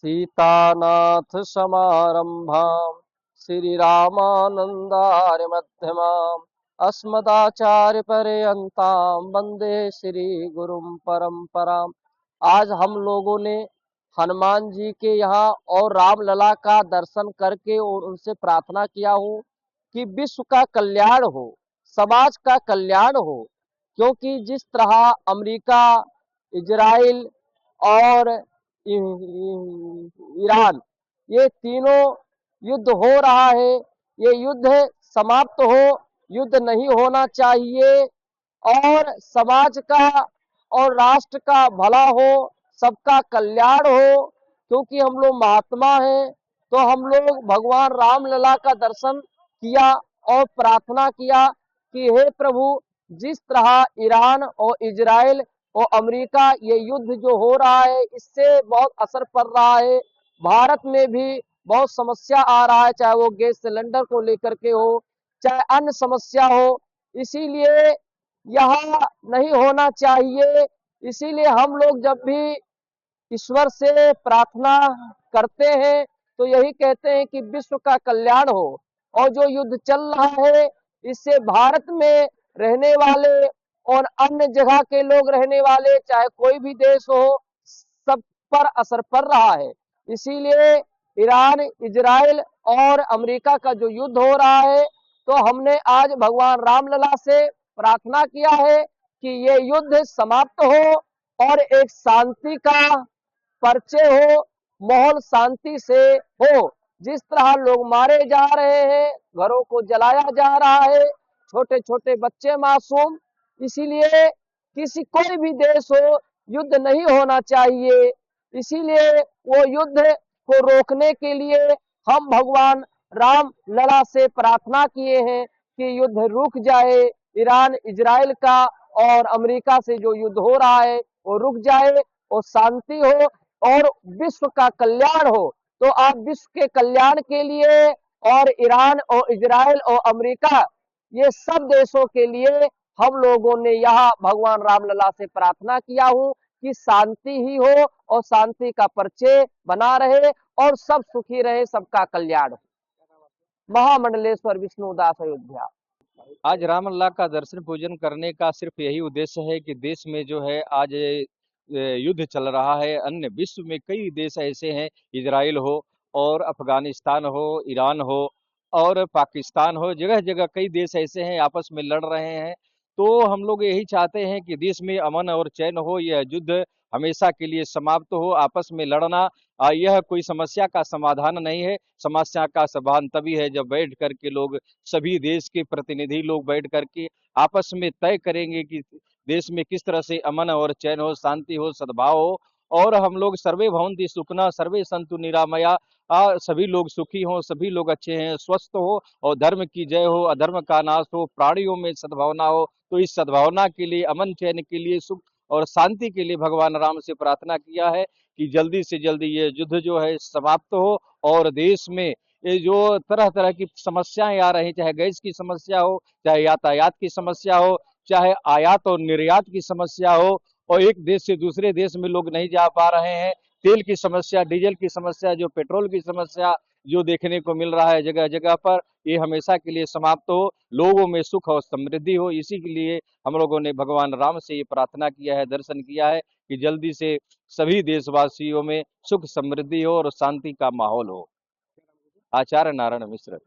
सीतानाथ समारंभां श्रीरामानंदार्य मध्यमाम् अस्मदाचार्य पर्यन्तां वंदे श्री गुरुं परंपराम्। आज हम लोगों ने हनुमान जी के यहाँ और रामलला का दर्शन करके और उनसे प्रार्थना किया हूँ कि विश्व का कल्याण हो, समाज का कल्याण हो। क्योंकि जिस तरह अमेरिका, इजराइल और ईरान, ये तीनों युद्ध हो रहा है, ये युद्ध समाप्त हो, युद्ध नहीं होना चाहिए और समाज का और राष्ट्र का भला हो, सबका कल्याण हो। क्योंकि हम लोग महात्मा हैं, तो हम लोग भगवान रामलला का दर्शन किया और प्रार्थना किया कि हे प्रभु, जिस तरह ईरान और इजराइल और अमेरिका ये युद्ध जो हो रहा है, इससे बहुत असर पड़ रहा है। भारत में भी बहुत समस्या आ रहा है, चाहे वो गैस सिलेंडर को लेकर के हो, चाहे अन्य समस्या हो। इसीलिए यहाँ नहीं होना चाहिए। इसीलिए हम लोग जब भी ईश्वर से प्रार्थना करते हैं तो यही कहते हैं कि विश्व का कल्याण हो। और जो युद्ध चल रहा है, इससे भारत में रहने वाले और अन्य जगह के लोग रहने वाले, चाहे कोई भी देश हो, सब पर असर पड़ रहा है। इसीलिए ईरान, इजराइल और अमेरिका का जो युद्ध हो रहा है, तो हमने आज भगवान रामलला से प्रार्थना किया है कि ये युद्ध समाप्त हो और एक शांति का पर्चे हो, माहौल शांति से हो। जिस तरह लोग मारे जा रहे हैं, घरों को जलाया जा रहा है, छोटे छोटे बच्चे मासूम, इसीलिए किसी कोई भी देश हो, युद्ध नहीं होना चाहिए। इसीलिए वो युद्ध को रोकने के लिए हम भगवान राम लला से प्रार्थना किए हैं कि युद्ध रुक जाए। ईरान, इजराइल का और अमेरिका से जो युद्ध हो रहा है वो रुक जाए और शांति हो और विश्व का कल्याण हो। तो आप विश्व के कल्याण के लिए और ईरान और इजराइल और अमेरिका, ये सब देशों के लिए हम लोगों ने यहाँ भगवान रामलला से प्रार्थना किया हूँ कि शांति ही हो और शांति का परिचय बना रहे और सब सुखी रहे, सबका कल्याण हो। महामंडलेश्वर विष्णुदास, अयोध्या। आज रामलला का दर्शन पूजन करने का सिर्फ यही उद्देश्य है कि देश में जो है आज युद्ध चल रहा है। अन्य विश्व में कई देश ऐसे हैं, इजराइल हो और अफगानिस्तान हो, ईरान हो और पाकिस्तान हो, जगह जगह कई देश ऐसे हैं आपस में लड़ रहे हैं। तो हम लोग यही चाहते हैं कि देश में अमन और चैन हो, यह युद्ध हमेशा के लिए समाप्त हो। आपस में लड़ना यह कोई समस्या का समाधान नहीं है। समस्या का समाधान तभी है जब बैठ करके लोग, सभी देश के प्रतिनिधि लोग बैठ करके आपस में तय करेंगे कि देश में किस तरह से अमन और चैन हो, शांति हो, सद्भाव हो। और हम लोग सर्वे भवन्ति सुखिनः सर्वे सन्तु निरामया, सभी लोग सुखी हो, सभी लोग अच्छे हैं, स्वस्थ हो और धर्म की जय हो, अधर्म का नाश हो, प्राणियों में सद्भावना हो। तो इस सद्भावना के लिए, अमन चैन के लिए, सुख और शांति के लिए भगवान राम से प्रार्थना किया है कि जल्दी से जल्दी ये युद्ध जो है समाप्त हो और देश में ये जो तरह तरह की समस्याएं आ रही, चाहे गैस की समस्या हो, चाहे यातायात की समस्या हो, चाहे आयात और निर्यात की समस्या हो, और एक देश से दूसरे देश में लोग नहीं जा पा रहे हैं, तेल की समस्या, डीजल की समस्या, जो पेट्रोल की समस्या जो देखने को मिल रहा है जगह जगह पर, ये हमेशा के लिए समाप्त हो, लोगों में सुख और समृद्धि हो। इसी के लिए हम लोगों ने भगवान राम से ये प्रार्थना किया है, दर्शन किया है कि जल्दी से सभी देशवासियों में सुख समृद्धि हो और शांति का माहौल हो। आचार्य नारायण मिश्र।